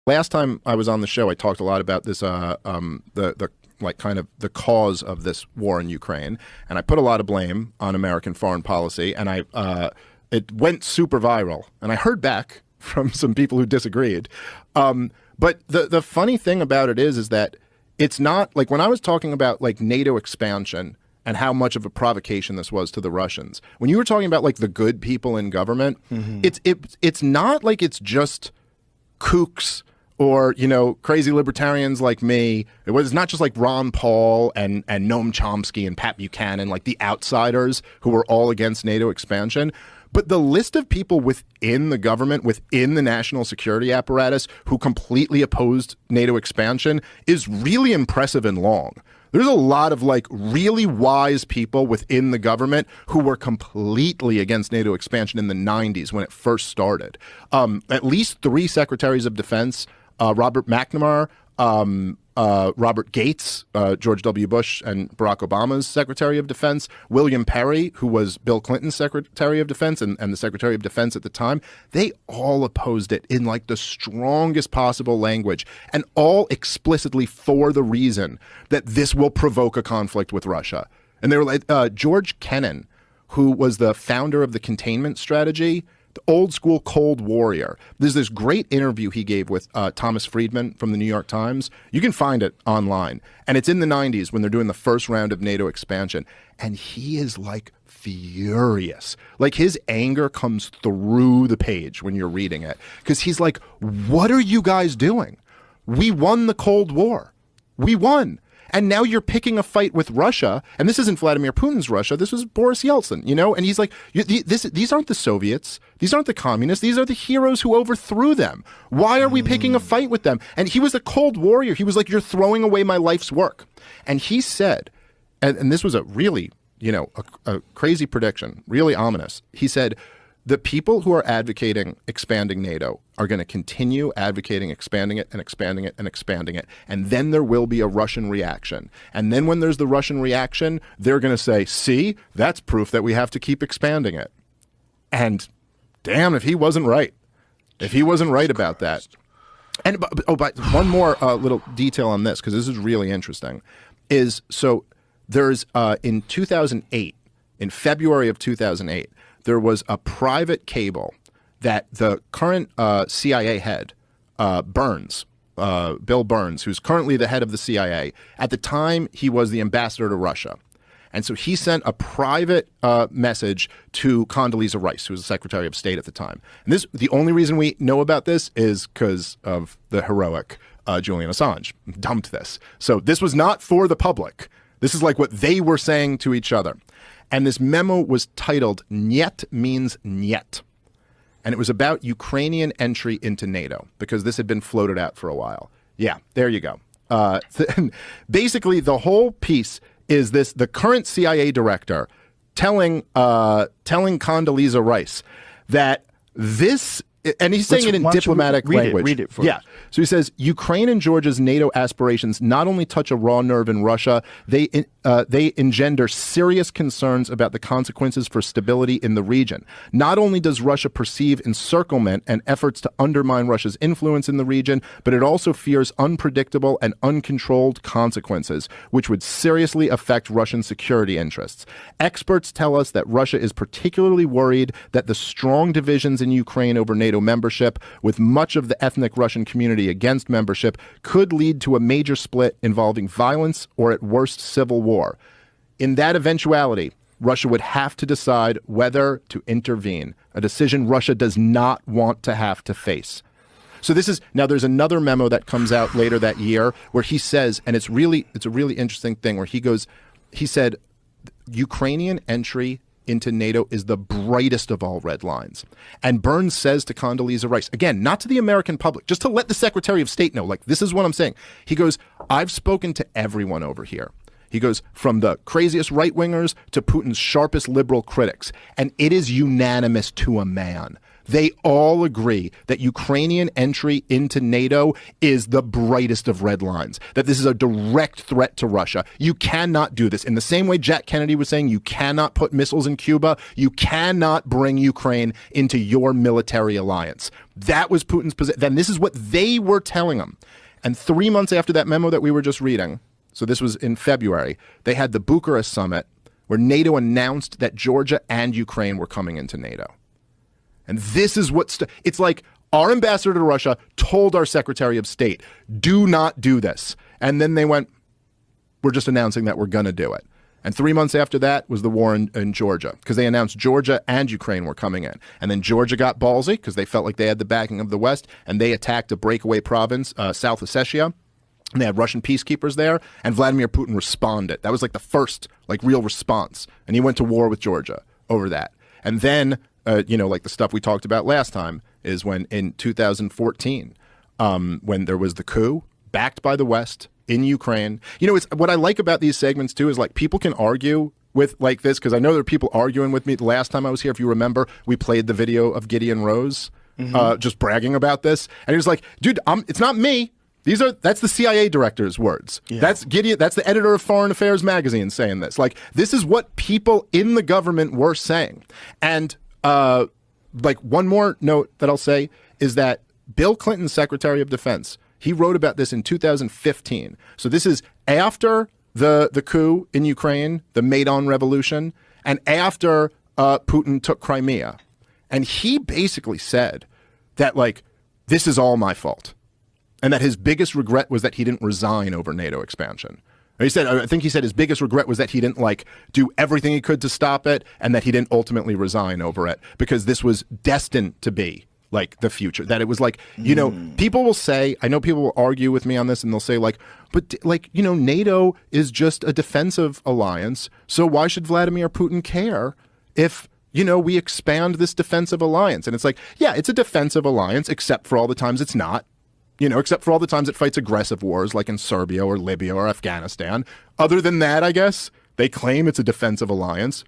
Last time I was on the show, I talked a lot about this, the like kind of the cause of this war in Ukraine, and I put a lot of blame on American foreign policy, and it went super viral, and I heard back from some people who disagreed. But the funny thing about it is that it's not like when I was talking about like NATO expansion and how much of a provocation this was to the Russians. When you were talking about like the good people in government, it's not like it's just kooks or, you know, crazy libertarians like me. It's not just like Ron Paul and Noam Chomsky and Pat Buchanan, like the outsiders who were all against NATO expansion. But the list of people within the government, within the national security apparatus, who completely opposed NATO expansion is really impressive and long. There's a lot of like really wise people within the government who were completely against NATO expansion in the 90s when it first started. At least 3 secretaries of defense, Robert McNamara, Robert Gates, George W. Bush and Barack Obama's Secretary of Defense, William Perry, who was Bill Clinton's Secretary of Defense and the Secretary of Defense at the time, they all opposed it in like the strongest possible language and all explicitly for the reason that this will provoke a conflict with Russia. And they were like, George Kennan, who was the founder of the containment strategy, the old school Cold Warrior. There's this great interview he gave with Thomas Friedman from the New York Times. You can find it online. And it's in the 90s when they're doing the first round of NATO expansion. And he is like furious. Like his anger comes through the page when you're reading it. Because he's like, what are you guys doing? We won the Cold War. We won. And now you're picking a fight with Russia. And this isn't Vladimir Putin's Russia. This was Boris Yeltsin, you know? And he's like, these aren't the Soviets. These aren't the communists. These are the heroes who overthrew them. Why are we picking a fight with them? And he was a Cold Warrior. He was like, you're throwing away my life's work. And he said, and this was a really, you know, a crazy prediction, really ominous. He said, the people who are advocating expanding NATO are going to continue advocating expanding it and expanding it and expanding it. And then there will be a Russian reaction. And then when there's the Russian reaction, they're going to say, see, that's proof that we have to keep expanding it. And damn, if he wasn't right. If he wasn't right about that. And but one more little detail on this, because this is really interesting, is so there's in 2008, in February of 2008, there was a private cable that the current CIA head, Burns, Bill Burns, who's currently the head of the CIA, at the time he was the ambassador to Russia. And so he sent a private message to Condoleezza Rice, who was the Secretary of State at the time. And the only reason we know about this is because of the heroic Julian Assange dumped this. So this was not for the public. This is like what they were saying to each other. And this memo was titled "Niet means Niet." And it was about Ukrainian entry into NATO because this had been floated out for a while. Yeah, there you go. Basically, the whole piece is the current CIA director telling Condoleezza Rice that this, and he's saying it in diplomatic language. Read it for us. So he says, Ukraine and Georgia's NATO aspirations not only touch a raw nerve in Russia, they engender serious concerns about the consequences for stability in the region. Not only does Russia perceive encirclement and efforts to undermine Russia's influence in the region, but it also fears unpredictable and uncontrolled consequences, which would seriously affect Russian security interests. Experts tell us that Russia is particularly worried that the strong divisions in Ukraine over NATO membership, with much of the ethnic Russian community against membership, could lead to a major split involving violence or at worst civil war. In that eventuality, Russia would have to decide whether to intervene, a decision Russia does not want to have to face. So there's another memo that comes out later that year where he says, and it's a really interesting thing where he said, Ukrainian entry into NATO is the brightest of all red lines. And Burns says to Condoleezza Rice, again, not to the American public, just to let the Secretary of State know, like, this is what I'm saying. He goes, I've spoken to everyone over here. He goes, from the craziest right-wingers to Putin's sharpest liberal critics, and it is unanimous to a man They all agree that Ukrainian entry into NATO is the brightest of red lines, that this is a direct threat to Russia. You cannot do this. In the same way Jack Kennedy was saying you cannot put missiles in Cuba, you cannot bring Ukraine into your military alliance. That was Putin's position. Then this is what they were telling him. And 3 months after that memo that we were just reading, so this was in February, they had the Bucharest summit where NATO announced that Georgia and Ukraine were coming into NATO. And this is what it's like our ambassador to Russia told our Secretary of State, do not do this. And then they went, we're just announcing that we're going to do it. And 3 months after that was the war in Georgia, because they announced Georgia and Ukraine were coming in. And then Georgia got ballsy because they felt like they had the backing of the West, and they attacked a breakaway province, South Ossetia. And they had Russian peacekeepers there, and Vladimir Putin responded. That was like the first real response. And he went to war with Georgia over that. And then, like the stuff we talked about last time is when in 2014, when there was the coup backed by the West in Ukraine. It's what I like about these segments too is people can argue with this, because I know there are people arguing with me. The last time I was here, if you remember, we played the video of Gideon Rose just bragging about this. And he was like, dude, it's not me. That's the CIA director's words. Yeah. That's Gideon. That's the editor of Foreign Affairs magazine saying this. This is what people in the government were saying. And one more note that I'll say is that Bill Clinton, Secretary of Defense, he wrote about this in 2015. So this is after the coup in Ukraine, the Maidan Revolution, and after Putin took Crimea. And he basically said that this is all my fault. And that his biggest regret was that he didn't resign over NATO expansion. I think he said his biggest regret was that he didn't do everything he could to stop it, and that he didn't ultimately resign over it, because this was destined to be the future. That it was people will say, I know people will argue with me on this, and they'll say but NATO is just a defensive alliance. So why should Vladimir Putin care if we expand this defensive alliance? And it's yeah, it's a defensive alliance, except for all the times it's not. Except for all the times it fights aggressive wars like in Serbia or Libya or Afghanistan. Other than that, I guess, they claim it's a defensive alliance.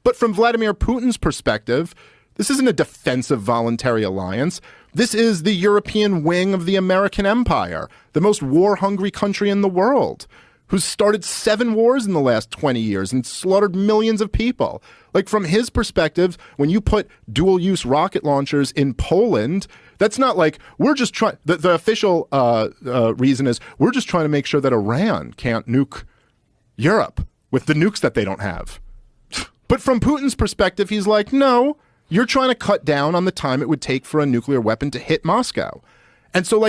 But from Vladimir Putin's perspective, this isn't a defensive voluntary alliance. This is the European wing of the American empire, the most war-hungry country in the world, who's started 7 wars in the last 20 years and slaughtered millions of people. From his perspective, when you put dual-use rocket launchers in Poland, that's not we're just trying. The official reason is we're just trying to make sure that Iran can't nuke Europe with the nukes that they don't have. But from Putin's perspective, he's no, you're trying to cut down on the time it would take for a nuclear weapon to hit Moscow. And so,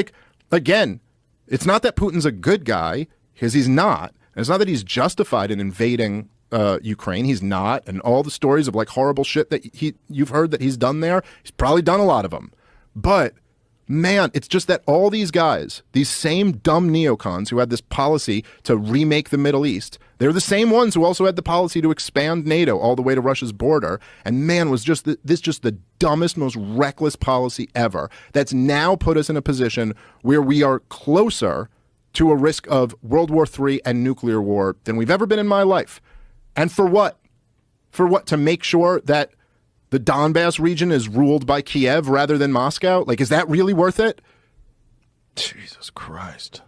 again, it's not that Putin's a good guy, because he's not. And it's not that he's justified in invading Ukraine. He's not. And all the stories of horrible shit that you've heard that he's done there, he's probably done a lot of them. But man, it's just that all these guys, these same dumb neocons who had this policy to remake the Middle East, they're the same ones who also had the policy to expand NATO all the way to Russia's border. And man, was just the dumbest, most reckless policy ever that's now put us in a position where we are closer to a risk of World War III and nuclear war than we've ever been in my life. And for what? For what? To make sure that the Donbass region is ruled by Kiev rather than Moscow? Is that really worth it? Jesus Christ.